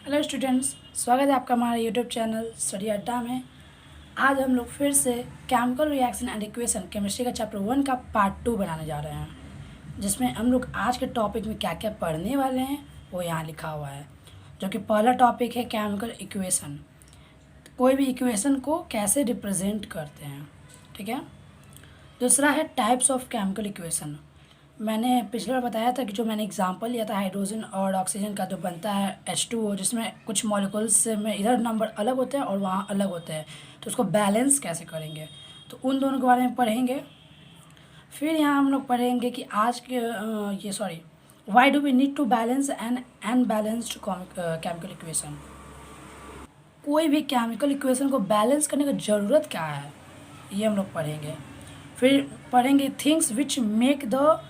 Hello students, स्वागत है आपका हमारे यूट्यूब चैनल स्टडी अड्डा में। आज हम लोग फिर से chemical reaction and equation chemistry का चैप्टर 1 का पार्ट 2 बनाने जा रहे हैं, जिसमें हम लोग आज के टॉपिक में क्या क्या पढ़ने वाले हैं वो यहाँ लिखा हुआ है। जो कि पहला टॉपिक है केमिकल इक्वेशन, कोई भी इक्वेशन को कैसे रिप्रेजेंट करते हैं, ठीक है। दूसरा है टाइप्स ऑफ केमिकल इक्वेशन। मैंने पिछले बार बताया था कि जो मैंने एग्जांपल लिया था हाइड्रोजन और ऑक्सीजन का, जो बनता है H2O, जिसमें कुछ मॉलिक्यूल्स में इधर नंबर अलग होते हैं और वहाँ अलग होते हैं, तो उसको बैलेंस कैसे करेंगे, तो उन दोनों के बारे में पढ़ेंगे। फिर यहाँ हम लोग पढ़ेंगे कि आज के why do we need to balance an unbalanced chemical equation. कोई भी केमिकल इक्वेशन को बैलेंस करने की ज़रूरत क्या है, ये हम लोग पढ़ेंगे। फिर पढ़ेंगे things which make the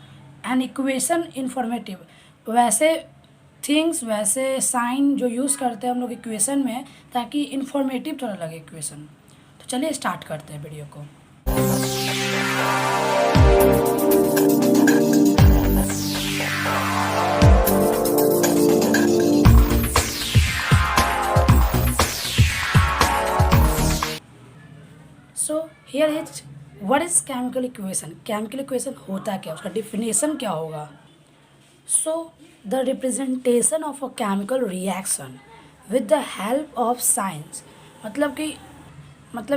an equation informative. वैसे साइन जो यूज़ करते हैं हम लोग इक्वेशन में, ताकि इन्फॉर्मेटिव थोड़ा लगे इक्वेशन। तो चलिए स्टार्ट करते हैं वीडियो को। So here is what is chemical equation. Chemical equation होता क्या, उसका डिफिनेशन क्या होगा। So the representation of a chemical reaction with the help of science. मतलब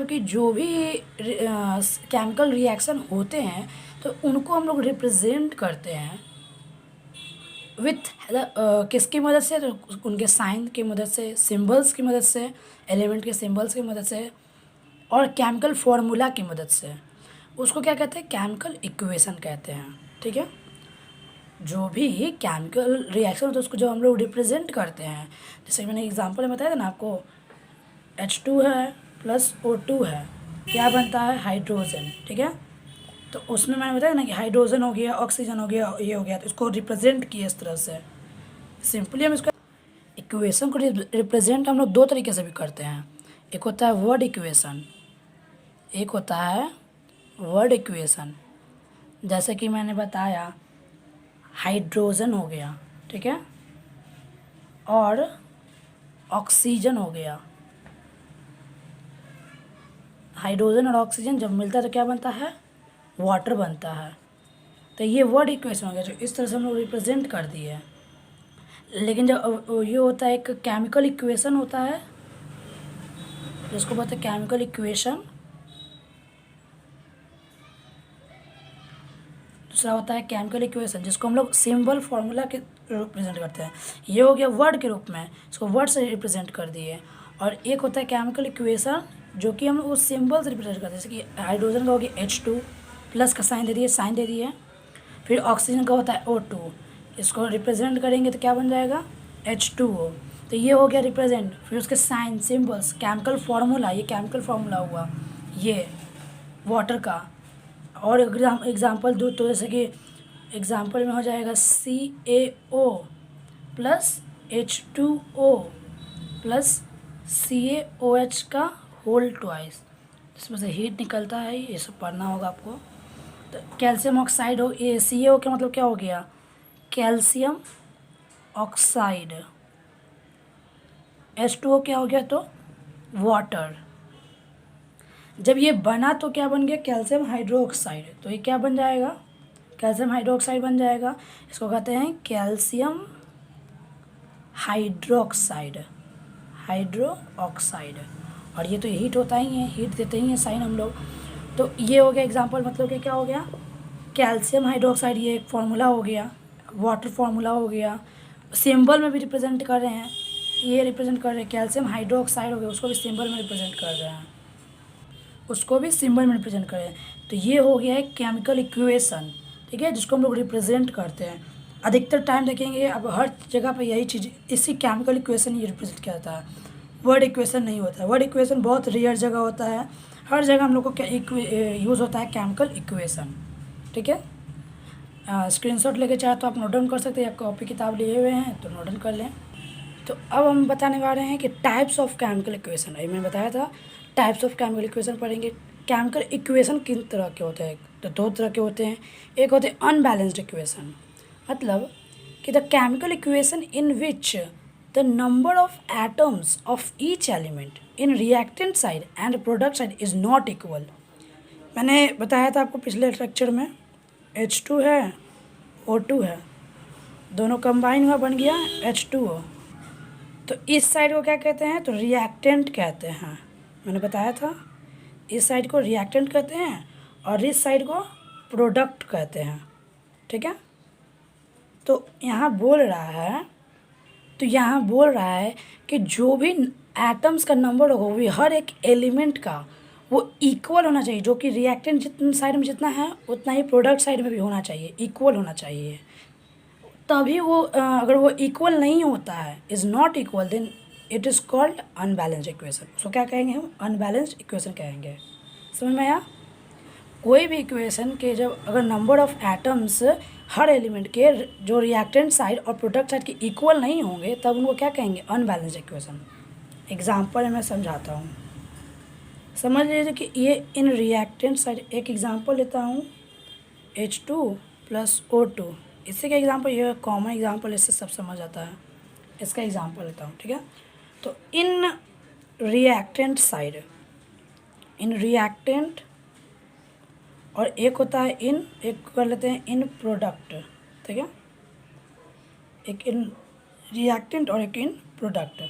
कि जो भी केमिकल रिएक्शन होते हैं तो उनको हम लोग रिप्रेजेंट करते हैं विथ किसकी मदद से, तो उनके साइन की मदद से, सिंबल्स की मदद से, एलिमेंट के सिंबल्स की मदद से और केमिकल फार्मूला की मदद से। उसको क्या कहते हैं, केमिकल इक्वेशन कहते हैं, ठीक है। जो भी केमिकल रिएक्शन होता है उसको जो हम लोग रिप्रेजेंट करते हैं, जैसे मैंने एग्जांपल में बताया था ना आपको, H2 है प्लस O2 है, क्या बनता है, हाइड्रोजन, ठीक है। तो उसमें मैंने बताया ना कि हाइड्रोजन हो गया, ऑक्सीजन हो गया, ये हो गया, तो इसको रिप्रेजेंट किए इस तरह से। सिंपली हम इसको इक्वेशन को रिप्रेजेंट हम लोग दो तरीके से भी करते हैं। एक होता है वर्ड इक्वेशन, एक होता है वर्ड इक्वेशन। जैसे कि मैंने बताया हाइड्रोजन हो गया, ठीक है, और ऑक्सीजन हो गया। हाइड्रोजन और ऑक्सीजन जब मिलता है तो क्या बनता है, वाटर बनता है। तो ये वर्ड इक्वेशन हो गया, जो इस तरह से हम लोग रिप्रेजेंट कर दिए। लेकिन जब ये होता है एक केमिकल इक्वेशन होता है, जिसको बोलते हैं केमिकल इक्वेशन। दूसरा होता है केमिकल इक्वेशन, जिसको हम लोग सिंबल फार्मूला के रिप्रेजेंट करते हैं। ये हो गया वर्ड के रूप में, इसको वर्ड से रिप्रेजेंट कर दिए। और एक होता है केमिकल इक्वेशन जो कि हम लोग उस सिंबल से रिप्रेजेंट करते हैं, जैसे कि हाइड्रोजन का हो गया H2 प्लस का साइन दे दिए। फिर ऑक्सीजन का होता है O2, इसको रिप्रेजेंट करेंगे तो क्या बन जाएगा, H2O। तो ये हो गया रिप्रेजेंट। फिर उसके साइन, सिंबल्स, केमिकल फार्मूला, ये केमिकल फार्मूला हुआ ये वाटर का। और एग्जाम्पल दो तो जैसे कि एग्जाम्पल में हो जाएगा CaO plus H2O plus CaOH का होल ट्वाइस, इसमें से हीट निकलता है, ये सब पढ़ना होगा आपको। तो कैल्शियम ऑक्साइड हो, ये CaO का मतलब क्या हो गया, कैल्शियम ऑक्साइड। H2O क्या हो गया, तो वाटर। जब ये बना तो क्या बन गया, कैल्शियम हाइड्रोक्साइड। तो ये क्या बन जाएगा, कैल्शियम हाइड्रोक्साइड बन जाएगा। इसको कहते हैं कैल्शियम हाइड्रोक्साइड, और ये तो हीट होता ही है, हीट देते ही हैं साइन हम लोग। तो ये हो गया एग्जांपल, मतलब कि क्या हो गया, कैल्शियम हाइड्रोक्साइड, ये एक फार्मूला हो गया, वाटर फार्मूला हो गया। सिंबल में भी रिप्रेजेंट कर रहे हैं, ये रिप्रेजेंट कर रहे हैं, कैल्शियम हाइड्रोक्साइड हो गया, उसको भी सिंबल में रिप्रेजेंट कर रहे हैं, उसको भी सिंबल में रिप्रेजेंट करें। तो ये हो गया है केमिकल इक्वेशन, ठीक है, जिसको हम लोग रिप्रेजेंट करते हैं। अधिकतर टाइम देखेंगे अब हर जगह पे यही चीज़, इसी केमिकल इक्वेशन ये रिप्रेजेंट किया जाता है, वर्ड इक्वेशन नहीं होता है। वर्ड इक्वेशन बहुत रेयर जगह होता है, हर जगह हम लोग को क्या यूज़ होता है, केमिकल इक्वेशन, ठीक है। स्क्रीनशॉट लेके चाहे तो आप नोट डाउन कर सकते हैं, या कॉपी किताब लिए हुए हैं तो नोट डाउन कर लें। तो अब हम बताने वाले हैं कि टाइप्स ऑफ केमिकल इक्वेशन। अभी मैंने बताया था टाइप्स ऑफ केमिकल इक्वेशन पढ़ेंगे। केमिकल इक्वेशन किन तरह के होते हैं, तो दो तरह के होते हैं। एक होते हैं अनबैलेंस्ड इक्वेशन, मतलब कि the chemical equation in which the number of atoms of each element in reactant side and product side is not equal. मैंने बताया था आपको पिछले लेक्चर में, H2 है, O2 है, दोनों कंबाइन हुआ बन गया H2O। तो इस साइड को क्या कहते हैं, तो रिएक्टेंट कहते हैं। मैंने बताया था इस साइड को रिएक्टेंट कहते हैं और इस साइड को प्रोडक्ट कहते हैं, ठीक है। तो यहाँ बोल रहा है कि जो भी एटम्स का नंबर होगा वो भी हर एक एलिमेंट का वो इक्वल होना चाहिए, जो कि रिएक्टेंट जितने साइड में जितना है उतना ही प्रोडक्ट साइड में भी होना चाहिए, इक्वल होना चाहिए। तभी वो अगर वो इक्वल नहीं होता है, is not equal, then it is called unbalanced equation. उसको क्या कहेंगे हम, अनबैलेंस्ड इक्वेशन कहेंगे। समझ में आया? कोई भी इक्वेशन के जब अगर number of atoms her element के जो रिएक्टेंट साइड और प्रोडक्ट साइड के इक्वल नहीं होंगे तब उनको क्या कहेंगे, अनबैलेंस्ड इक्वेशन। एग्जाम्पल मैं समझाता हूँ, समझ लीजिए कि ये इन रिएक्टेंट साइड, एक एग्जांपल लेता हूँ H2 + O2। इससे का एग्जांपल, ये कॉमन एग्जांपल, इससे सब समझ आता है। इसका एग्जांपल लेता हूँ, ठीक है। तो इन रिएक्टेंट, और एक होता है एक कर लेते हैं इन प्रोडक्ट, ठीक है। एक इन रिएक्टेंट और एक इन प्रोडक्ट।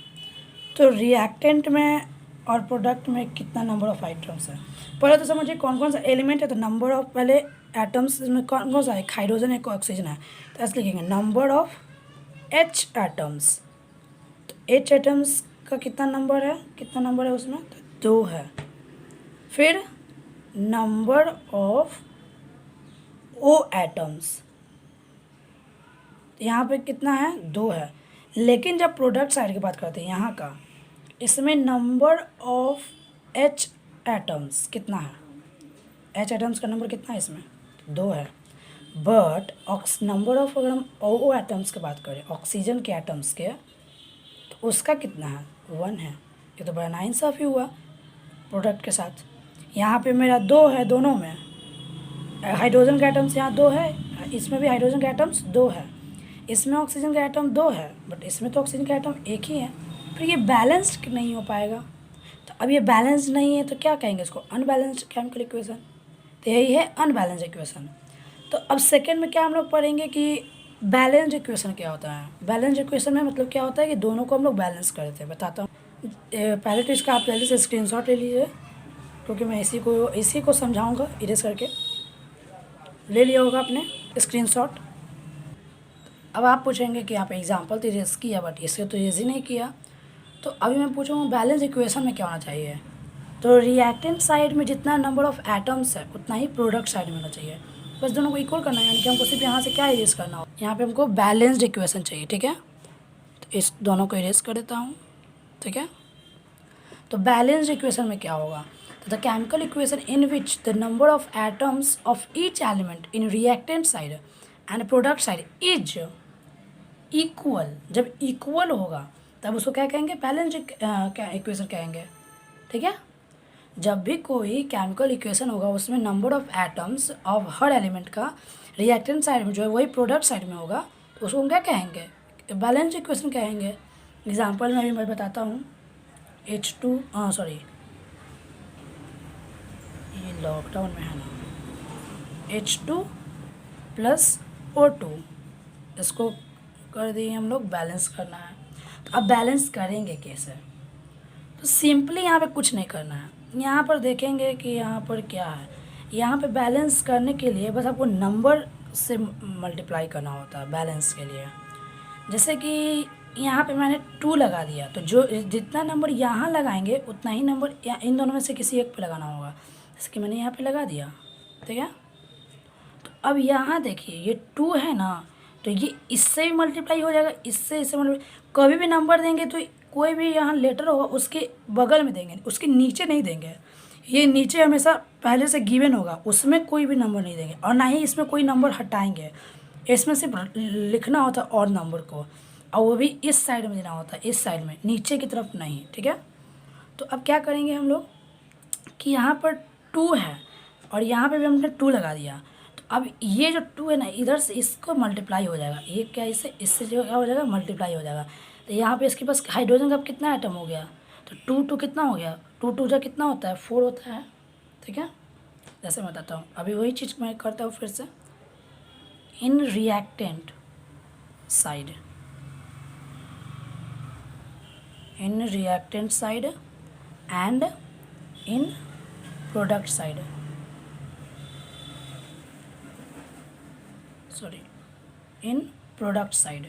तो रिएक्टेंट में और प्रोडक्ट में कितना नंबर ऑफ आइटम्स है, पहले तो समझिए कौन कौन सा एलिमेंट है। तो नंबर ऑफ, पहले एटम्स में कौन कौन सा है, हाइड्रोजन है, एक ऑक्सीजन है। तो ऐसे लिखेंगे नंबर ऑफ H एटम्स। तो H एटम्स का कितना नंबर है उसमें, तो 2 है। फिर नंबर ऑफ O एटम्स, यहाँ पे कितना है, 2 है। लेकिन जब प्रोडक्ट साइड की बात करते हैं यहाँ का, इसमें नंबर ऑफ H एटम्स कितना है, H एटम्स का नंबर कितना है इसमें, 2 है। बट नंबर ऑफ, अगर हम O एटम्स की बात करें, ऑक्सीजन के एटम्स के, तो उसका कितना है, 1 है। ये तो बड़ा नाइंसाफ़ी हुआ प्रोडक्ट के साथ। यहाँ पे मेरा 2 है, दोनों में हाइड्रोजन के एटम्स यहाँ 2 है, इसमें भी हाइड्रोजन के एटम्स 2 है, इसमें ऑक्सीजन का एटम 2 है, बट इसमें तो ऑक्सीजन का एटम 1 ही है। फिर ये बैलेंस्ड नहीं हो पाएगा। तो अब ये बैलेंस्ड नहीं है तो क्या कहेंगे इसको, अनबैलेंस्ड केमिकल इक्वेशन। तो यही है अनबैलेंस्ड इक्वेशन। तो अब सेकेंड में क्या हम लोग पढ़ेंगे कि बैलेंस्ड इक्वेशन क्या होता है। बैलेंस्ड इक्वेशन में मतलब क्या होता है कि दोनों को हम लोग बैलेंस करते हैं। बताता हूँ, पहले तो इसका आप जल्दी से स्क्रीनशॉट ले लीजिए, क्योंकि मैं इसी को समझाऊँगा। इरेज करके ले लिया होगा आपने स्क्रीनशॉट। अब आप पूछेंगे कि यहाँ पे एग्जाम्पल तो इरेज किया, बट इसे तो इरेज ही नहीं किया। तो अभी मैं पूछूँगा बैलेंस इक्वेशन में क्या होना चाहिए। तो रिएक्टेंट साइड में जितना नंबर ऑफ एटम्स है उतना ही प्रोडक्ट साइड में होना चाहिए। बस दोनों को इक्वल करना है, यानी कि हमको सिर्फ यहाँ से क्या इरेज करना हो, यहाँ पे हमको बैलेंस्ड इक्वेशन चाहिए, ठीक है। तो इस दोनों को इरेज कर देता हूँ, ठीक है। तो बैलेंस्ड इक्वेशन में क्या होगा, तो the chemical equation in which the number of atoms of each element in reactant side and product side is equal. जब इक्वल होगा तब उसको क्या कहेंगे, बैलेंस्ड इक्वेशन कहेंगे, ठीक है। जब भी कोई केमिकल इक्वेशन होगा उसमें number of atoms of her element का रिएक्टेंट साइड में जो है वही प्रोडक्ट साइड में होगा, तो उसको हम क्या कहेंगे, बैलेंस्ड इक्वेशन कहेंगे। एग्जांपल में भी मैं बताता हूँ, ये लॉकडाउन में है ना, H2 + O2, इसको कर दिए हम लोग, बैलेंस करना है। तो अब बैलेंस करेंगे कैसे, तो सिंपली यहाँ पे कुछ नहीं करना है। यहाँ पर देखेंगे कि यहाँ पर क्या है, यहाँ पे बैलेंस करने के लिए बस आपको नंबर से मल्टीप्लाई करना होता है बैलेंस के लिए। जैसे कि यहाँ पे मैंने 2 लगा दिया, तो जो जितना नंबर यहाँ लगाएंगे उतना ही नंबर इन दोनों में से किसी एक पे लगाना होगा। जैसे कि मैंने यहाँ पे लगा दिया, ठीक है। तो अब यहाँ देखिए ये 2 है ना, तो ये इससे भी मल्टीप्लाई हो जाएगा, इससे मल्टीप्लाई। कभी भी नंबर देंगे तो कोई भी यहाँ लेटर होगा उसके बगल में देंगे, उसके नीचे नहीं देंगे। ये नीचे हमेशा पहले से गिवन होगा, उसमें कोई भी नंबर नहीं देंगे, और ना ही इसमें कोई नंबर हटाएंगे। इसमें सिर्फ लिखना होता है और नंबर को, और वो भी इस साइड में देना होता है, इस साइड में, नीचे की तरफ नहीं, ठीक है। तो अब क्या करेंगे हम लोग कि यहाँ पर 2 है और यहाँ पे भी हमने 2 लगा दिया। तो अब ये जो 2 है ना, इधर से इसको मल्टीप्लाई हो जाएगा, ये क्या इससे जो क्या हो जाएगा, मल्टीप्लाई हो जाएगा। तो यहाँ पे इसके पास हाइड्रोजन का अब कितना एटम हो गया, तो 2 कितना हो गया, 2 जा कितना होता है, 4 होता है। ठीक है, जैसे मैं बताता हूँ, अभी वही चीज़ मैं करता हूँ फिर से। In reactant side, in reactant side and in product side, sorry, in product side.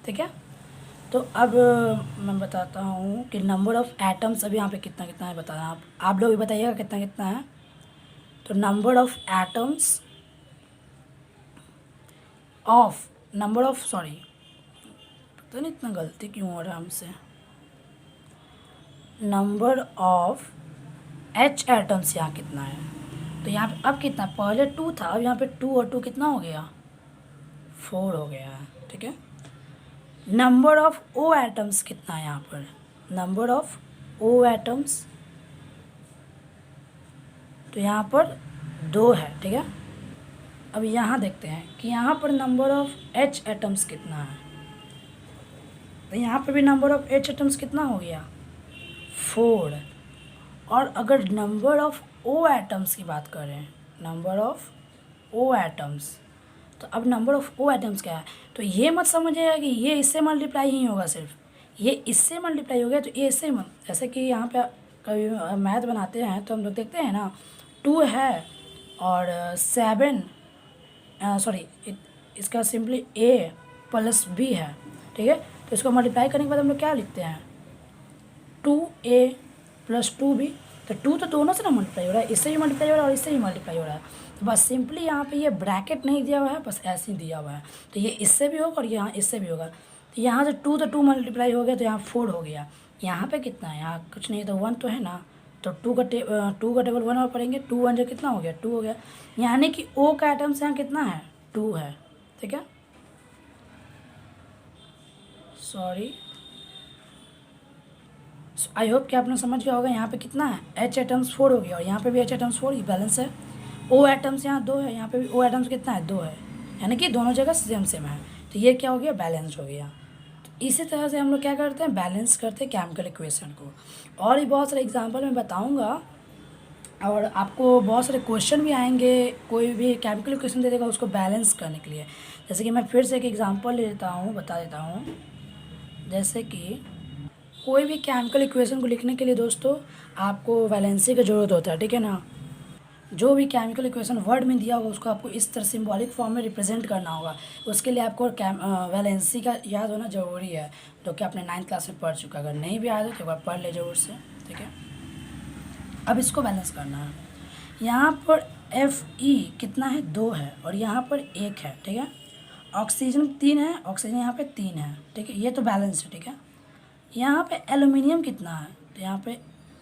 ठीक है, तो अब मैं बताता हूँ कि नंबर ऑफ़ एटम्स अभी यहाँ पे कितना कितना है, बताना आप लोग भी बताइएगा कितना कितना है। तो number of atoms of number of, sorry पता नहीं इतना गलती क्यों हो रहा है हमसे, नंबर ऑफ़ एच एटम्स यहाँ कितना है। तो यहाँ पे अब कितना, पहले 2 था, अब यहाँ पे 2 और 2 कितना हो गया, 4 हो गया है। ठीक है, नंबर ऑफ़ ओ एटम्स कितना है यहाँ पर, नंबर ऑफ़ ओ एटम्स, तो यहाँ पर 2 है। ठीक है, अब यहाँ देखते हैं कि यहाँ पर नंबर ऑफ़ एच एटम्स कितना है। तो यहाँ पर भी नंबर ऑफ़ एच एटम्स कितना हो गया, 4। और अगर नंबर ऑफ़ ओ एटम्स की बात करें, नंबर ऑफ़ ओ एटम्स, तो अब नंबर ऑफ़ ओ एटम्स क्या है, तो ये मत समझिएगा कि ये इससे मल्टीप्लाई ही होगा, सिर्फ ये इससे मल्टीप्लाई हो गया तो ये इससे जैसे कि यहाँ पे कभी मैथ बनाते हैं तो हम लोग देखते हैं ना, 2 है और 7, सॉरी इसका सिंपली ए प्लस बी है। ठीक है, तो इसको मल्टीप्लाई करने के बाद हम लोग क्या लिखते हैं, 2a प्लस 2b। तो 2 तो दोनों से ना मल्टीप्लाई हो रहा है, इससे भी मल्टीप्लाई हो रहा है और इससे भी मल्टीप्लाई हो रहा है। तो बस सिंपली यहाँ पे ये ब्रैकेट नहीं दिया हुआ है, बस ऐसे ही दिया हुआ है। तो ये इससे भी होगा और यहाँ इससे भी होगा। तो यहाँ से 2 तो 2 मल्टीप्लाई हो गया, तो यहाँ 4 हो गया। यहाँ पे कितना है, यहाँ कुछ नहीं, तो 1 तो है ना, तो 2 का टेबल 1 और पढ़ेंगे, 2 1 जो कितना हो गया, 2 हो गया। यानी कि ओ का आइटम्स यहाँ कितना है, 2 है। ठीक है, सॉरी, आई होप कि आपने समझ गया होगा। यहाँ पे कितना है, एच एटम्स 4 हो गया और यहाँ पे भी एच एटम्स 4 ही बैलेंस है। ओ एटम्स यहाँ 2 है, यहाँ पे भी ओ एटम्स कितना है, 2 है, यानी कि दोनों जगह सेम सेम है। तो ये क्या हो गया, बैलेंस हो गया। तो इसी तरह से हम लोग क्या करते हैं, बैलेंस करते हैं केमिकल इक्वेशन को। और भी बहुत सारे एग्जाम्पल मैं बताऊँगा और आपको बहुत सारे क्वेश्चन भी आएंगे, कोई भी केमिकल इक्वेशन दे देगा उसको बैलेंस करने के लिए। जैसे कि मैं फिर से एक एग्जांपल ले लेता हूँ, बता देता हूँ। जैसे कि कोई भी केमिकल इक्वेशन को लिखने के लिए दोस्तों आपको वैलेंसी की ज़रूरत होता है। ठीक है ना, जो भी केमिकल इक्वेशन वर्ड में दिया होगा उसको आपको इस तरह सिंबॉलिक फॉर्म में रिप्रेजेंट करना होगा। उसके लिए आपको वैलेंसी का याद होना ज़रूरी है, जो कि आपने 9th क्लास में पढ़ चुका है। अगर नहीं भी याद है तो एक बार पढ़ ले ज़रूर से। ठीक है, अब इसको बैलेंस करना है। यहाँ पर Fe कितना है, 2 है और यहाँ पर 1 है। ठीक है, ऑक्सीजन 3 है, ऑक्सीजन यहाँ पे 3 है। ठीक है, ये तो बैलेंस है। ठीक है, यहाँ पे एल्युमिनियम कितना है, तो यहाँ पे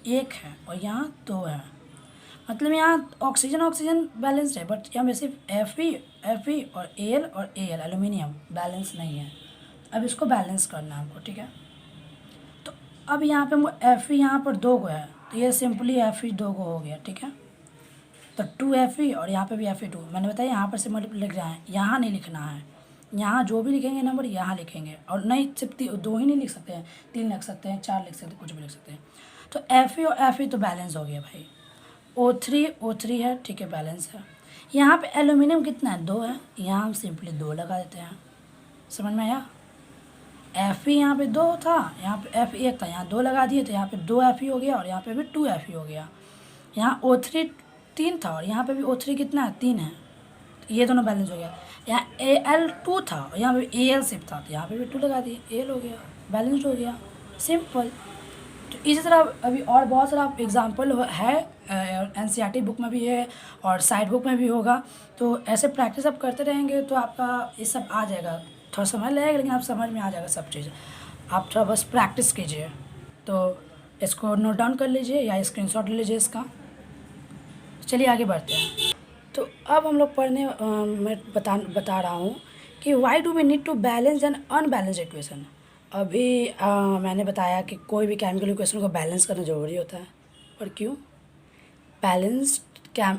1 है और यहाँ 2 है। मतलब यहाँ ऑक्सीजन ऑक्सीजन बैलेंस्ड है, बट यहाँ पे सिर्फ Fe और Al एल्युमिनियम बैलेंस नहीं है। अब इसको बैलेंस करना है हमको। ठीक है, तो अब यहाँ पे हमको Fe यहाँ पर 2 को है, तो ये सिंपली Fe 2 को हो गया। ठीक है, तो 2 Fe और यहाँ पे भी Fe2। मैंने बताया यहाँ पर से मल्टीप्लाई लिख रहा है, यहाँ नहीं लिखना है। यहाँ जो भी लिखेंगे नंबर यहाँ लिखेंगे, और नहीं सिर्फ 2 ही नहीं लिख सकते हैं, 3 लिख सकते हैं, 4 लिख सकते हैं, कुछ भी लिख सकते हैं। तो Fe और Fe तो बैलेंस हो गया भाई। O3 है, ठीक है, बैलेंस है। यहाँ पे एल्यूमिनियम कितना है, 2 है, यहाँ हम सिंपली 2 लगा देते हैं। समझ में आया, Fe यहाँ पे 2 था, यहाँ पे Fe 1 था, यहाँ 2 लगा दिए तो यहाँ पे 2 Fe हो गया और यहाँ पे भी 2 Fe हो गया। यहाँ O3 3 था और यहाँ पे भी O3 कितना है, 3 है, तो ये दोनों बैलेंस हो गया। यहाँ Al2 था और यहाँ पे Al सिर्फ था, तो यहाँ पे भी 2 लगा दिए, Al हो गया, बैलेंस हो गया, सिंपल। तो इसी तरह अभी और बहुत सारा एग्जाम्पल है, NCERT बुक में भी है और साइड बुक में भी होगा। तो ऐसे प्रैक्टिस आप करते रहेंगे तो आपका ये सब आ जाएगा। थोड़ा समय लगेगा लेकिन आप समझ में आ जाएगा सब चीज़। आप थोड़ा बस प्रैक्टिस कीजिए। तो इसको नोट डाउन कर लीजिए या स्क्रीनशॉट ले लीजिए इसका। चलिए आगे बढ़ते हैं। तो अब हम लोग मैं बता रहा हूँ कि why do we need to balance an unbalanced equation. अभी मैंने बताया कि कोई भी केमिकल इक्वेशन को बैलेंस करना ज़रूरी होता है, पर क्यों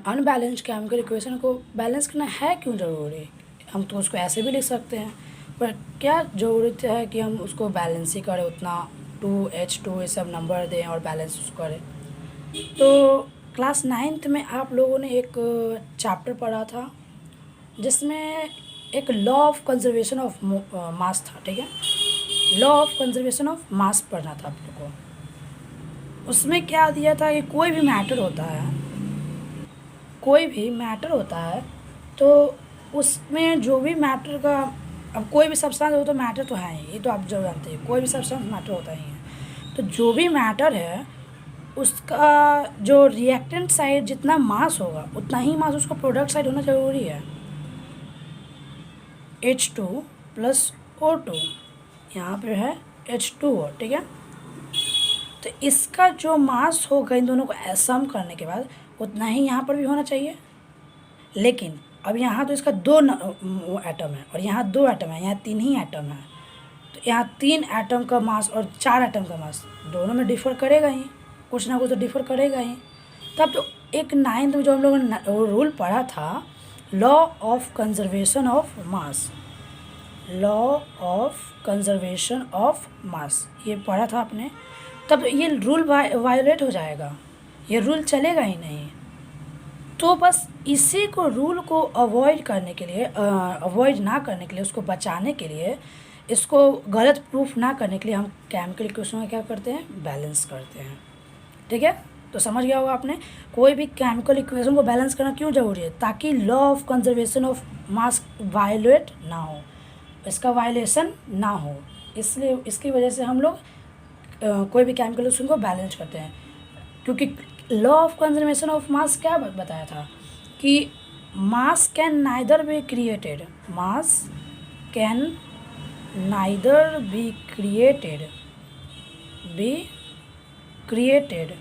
अनबैलेंस्ड केमिकल इक्वेशन को बैलेंस करना है क्यों ज़रूरी। हम तो उसको ऐसे भी लिख सकते हैं, पर क्या ज़रूरत है कि हम उसको बैलेंस ही करें, उतना 2H2 ये सब नंबर दें और बैलेंस उसको करें। तो क्लास 9th में आप लोगों ने एक चैप्टर पढ़ा था जिसमें एक law of conservation of mass था, ठीक है। Law of conservation of mass पढ़ना था आप लोग को। उसमें क्या दिया था कि कोई भी मैटर होता है, कोई भी मैटर होता है तो उसमें जो भी मैटर का, अब कोई भी सब्सटेंस हो तो मैटर तो है ही, ये तो आप जरूर जानते हैं, कोई भी सब्सटेंस मैटर होता ही है। तो जो भी मैटर है उसका जो रिएक्टेंट साइड जितना मास होगा उतना ही मास उसका प्रोडक्ट साइड होना ज़रूरी है। H2 प्लस O2, यहाँ पे है H2O, ठीक है। तो इसका जो मास होगा इन दोनों को सम करने के बाद उतना ही यहाँ पर भी होना चाहिए। लेकिन अब यहाँ तो इसका दो एटम है और यहाँ 2 एटम है, यहाँ 3 ही एटम है। तो यहाँ 3 एटम का मास और 4 एटम का मास दोनों में डिफ़र करेगा ही, कुछ ना कुछ तो डिफ़र करेगा ही। तब तो एक 9th में जो हम लोगों ने रूल पढ़ा था, law of conservation of mass, law of conservation of mass, ये पढ़ा था आपने। तब ये रूल वायोलेट हो जाएगा, ये रूल चलेगा ही नहीं। तो बस इसी को रूल को अवॉइड करने के लिए, अवॉइड ना करने के लिए, उसको बचाने के लिए, इसको गलत प्रूफ ना करने के लिए हम केमिकल इक्वेशन में क्या करते हैं, बैलेंस करते हैं, ठीक है। तो समझ गया होगा आपने, कोई भी केमिकल इक्वेशन को बैलेंस करना क्यों ज़रूरी है, ताकि law of conservation of mass violet ना हो, इसका वायलेशन ना हो। इसलिए इसकी वजह से हम लोग कोई भी केमिकल इक्वेशन को बैलेंस करते हैं। क्योंकि law of conservation of mass क्या बताया था कि मास can neither be created, mass can neither be created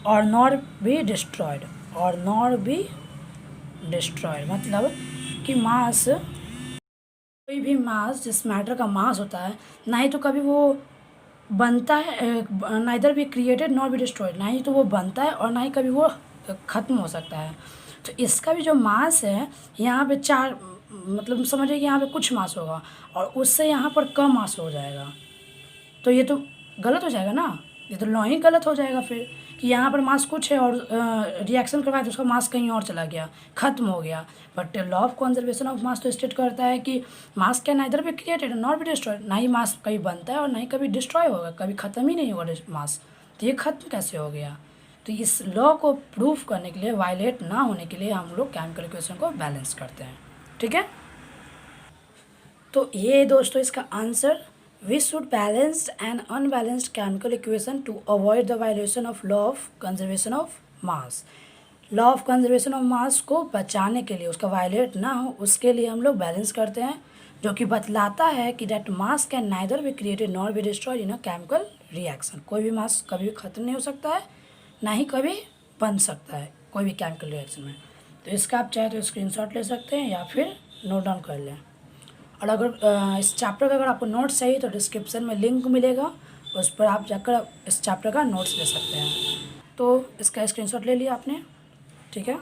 और नॉर बी डिस्ट्रॉयड, और नॉर बी डिस्ट्रॉयड मतलब कि मास, कोई भी मास, जिस मैटर का मास होता है, ना ही तो कभी वो बनता है, neither be created nor be destroyed, ना ही तो वो बनता है और ना ही कभी वो ख़त्म हो सकता है। तो इसका भी जो मास है यहाँ पे 4, मतलब समझिए कि यहाँ पे कुछ मास होगा और उससे यहाँ पर कम मास हो जाएगा, तो ये तो गलत हो जाएगा ना, ये तो लॉ ही गलत हो जाएगा फिर, कि यहाँ पर मास कुछ है और रिएक्शन करवाया तो उसका मास कहीं और चला गया, ख़त्म हो गया। But law of conservation of mass तो स्टेट करता है कि मास can neither be created not be destroyed, ना ही मास कभी बनता है और ना ही कभी डिस्ट्रॉय होगा, कभी ख़त्म ही नहीं होगा मास। तो ये ख़त्म कैसे हो गया। तो इस लॉ को प्रूफ करने के लिए, वायलेट ना होने के लिए हम लोग केमिकल इक्वेशन को बैलेंस करते हैं, ठीक है। तो ये दोस्तों इसका answer, we should balance an unbalanced chemical equation to avoid the violation of law of conservation of mass. Law of conservation of mass को बचाने के लिए, उसका वायलेट ना हो उसके लिए हम लोग बैलेंस करते हैं, जो कि बतलाता है कि that mass can neither be created nor be destroyed in a chemical reaction. कोई भी मास कभी भी ख़त्म नहीं हो सकता है, ना ही कभी बन सकता है कोई भी केमिकल रिएक्शन में। तो इसका आप चाहे तो स्क्रीनशॉट ले सकते हैं या फिर नोट डाउन कर लें। और अगर इस चैप्टर का अगर आपको नोट्स चाहिए तो डिस्क्रिप्शन में लिंक मिलेगा, उस पर आप जाकर इस चैप्टर का नोट्स ले सकते हैं। तो इसका स्क्रीनशॉट ले लिया आपने, ठीक है।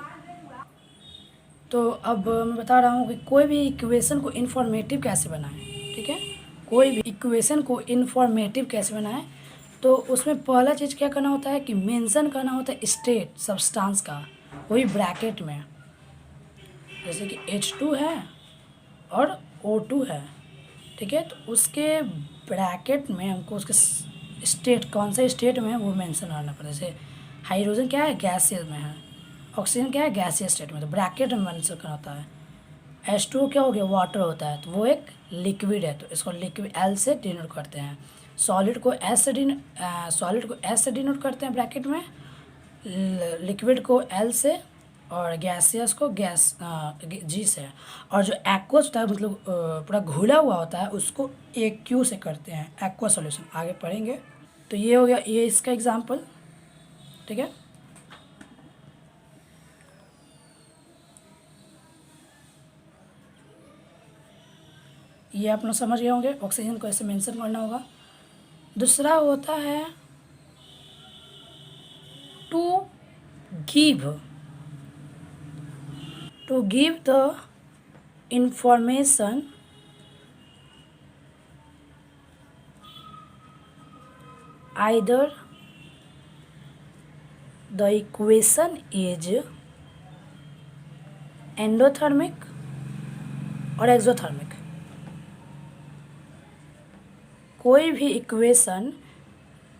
तो अब मैं बता रहा हूँ कि कोई भी इक्वेशन को इन्फॉर्मेटिव कैसे बनाएं, ठीक है। कोई भी इक्वेशन को इन्फॉर्मेटिव कैसे बनाएं, तो उसमें पहला चीज़ क्या करना होता है कि मेंशन करना होता है स्टेट सब्सटेंस का, वही ब्रैकेट में, जैसे कि H2 है और O2 है, ठीक है। तो उसके ब्रैकेट में हमको उसके स्टेट, कौन सा स्टेट में है वो मेंशन करना पड़ता है। जैसे हाइड्रोजन क्या है, गैसियस में है, ऑक्सीजन क्या है, गैसियस स्टेट में, तो ब्रैकेट में मेंशन करना होता है। H2 क्या हो गया, वाटर होता है, तो वो एक लिक्विड है, तो इसको लिक्विड L से डिनोट करते हैं। सॉलिड को S से डिनोट करते हैं ब्रैकेट में, लिक्विड को L से, और गैसियस को G से, और जो एक्वस होता है मतलब पूरा घुला हुआ होता है उसको AQ से करते हैं, एक्वा सॉल्यूशन, आगे पढ़ेंगे। तो ये हो गया, ये इसका एग्जांपल, ठीक है। ये आप लोग समझ गए होंगे ऑक्सीजन को ऐसे मेंशन करना होगा। दूसरा होता है to give the information either the equation is endothermic और एक्सोथर्मिक। कोई भी इक्वेशन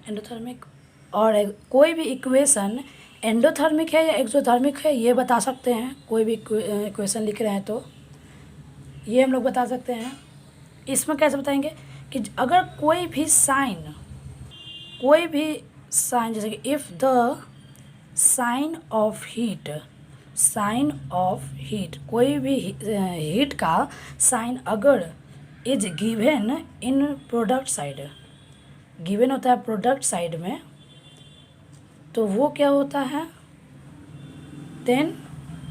एंडोथर्मिक और कोई भी इक्वेशन एंडोथर्मिक है या एक्सोथर्मिक है ये बता सकते हैं। कोई भी इक्वेशन लिख रहे हैं तो ये हम लोग बता सकते हैं। इसमें कैसे बताएंगे कि अगर कोई भी साइन जैसे कि if the sign of heat कोई भी हीट का साइन अगर is given in product side, given होता है प्रोडक्ट साइड में, तो वो क्या होता है, then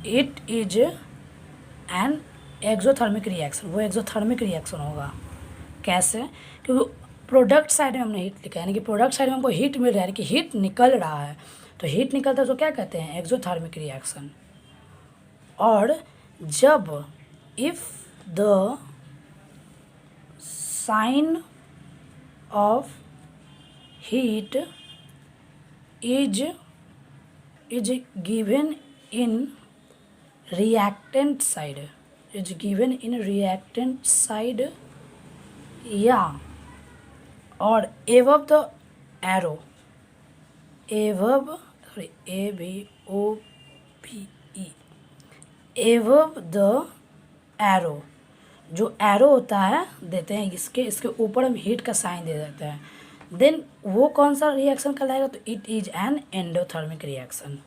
it is an exothermic reaction. वो एक्सोथर्मिक रिएक्शन होगा। कैसे? क्योंकि प्रोडक्ट साइड में हमने हीट लिखा है, यानी कि प्रोडक्ट साइड में हमको हीट मिल रहा है, यानी कि हीट निकल रहा है। तो हीट निकलता है तो क्या कहते हैं, एक्सोथर्मिक रिएक्शन। और जब if the sign of heat is given in reactant side, या और above the arrow, above the arrow, जो एरो होता है देते हैं इसके ऊपर हम हीट का साइन दे देते हैं, देन वो कौन सा रिएक्शन कहलाएगा, तो it is an endothermic reaction.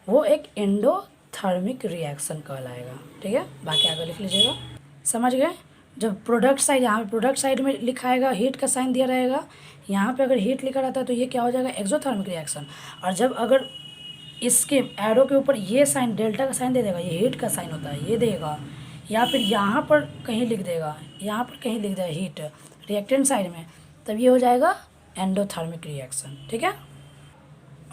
वो एक एंडोथर्मिक रिएक्शन कहलाएगा। ठीक है, बाकी आगे लिख लीजिएगा। समझ गए? जब प्रोडक्ट साइड, यहाँ पे प्रोडक्ट साइड में लिखाएगा हीट का साइन दिया रहेगा, यहाँ पे अगर हीट लिखा रहता है तो ये क्या हो जाएगा, एक्सोथर्मिक रिएक्शन। और जब अगर इसके एरो के ऊपर ये साइन डेल्टा का साइन दे देगा, ये हीट का साइन होता है, ये देगा, या फिर यहाँ पर कहीं लिख देगा, हीट रिएक्टेंट साइड में, तब ये हो जाएगा एंडोथर्मिक रिएक्शन। ठीक है।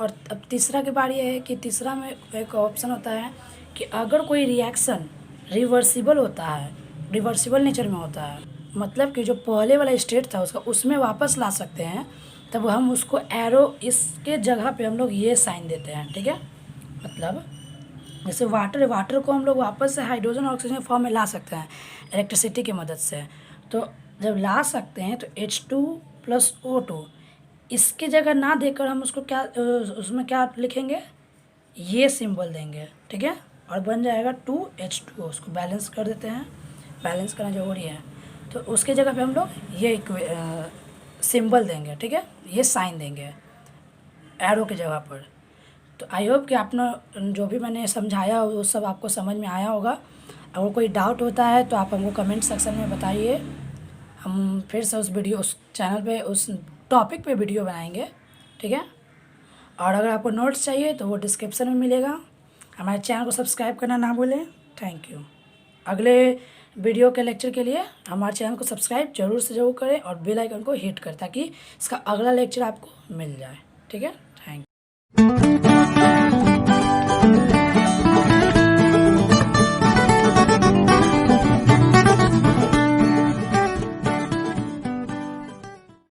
और अब तीसरा की बारी है कि तीसरा में एक ऑप्शन होता है कि अगर कोई रिएक्शन रिवर्सिबल होता है, रिवर्सिबल नेचर में होता है, मतलब कि जो पहले वाला स्टेट था उसका उसमें वापस ला सकते हैं, तब हम उसको एरो इसके जगह पे हम लोग ये साइन देते हैं। ठीक है, मतलब जैसे वाटर को हम लोग वापस से हाइड्रोजन और ऑक्सीजन फॉर्म में ला सकते हैं इलेक्ट्रिसिटी की मदद से। तो जब ला सकते हैं तो H2+O2 इसकी जगह ना देकर हम उसको क्या उसमें क्या लिखेंगे, ये सिंबल देंगे। ठीक है, और बन जाएगा 2H2O। उसको बैलेंस कर देते हैं, बैलेंस करना जरूरी है, तो उसके जगह पे हम लोग ये सिंबल देंगे। ठीक है, ये साइन देंगे एरो की जगह पर। तो आई होप कि आपने जो भी मैंने समझाया वो सब आपको समझ में आया होगा। अगर कोई डाउट होता है तो आप हमको कमेंट सेक्शन में बताइए, हम फिर से उस चैनल पे उस टॉपिक पे वीडियो बनाएंगे। ठीक है, और अगर आपको नोट्स चाहिए तो वो डिस्क्रिप्शन में मिलेगा। हमारे चैनल को सब्सक्राइब करना ना भूलें। Thank you. अगले वीडियो के लेक्चर के लिए हमारे चैनल को सब्सक्राइब जरूर से जरूर करें और बेल आइकन को हिट करें ताकि इसका अगला लेक्चर आपको मिल जाए। ठीक है, थैंक यू।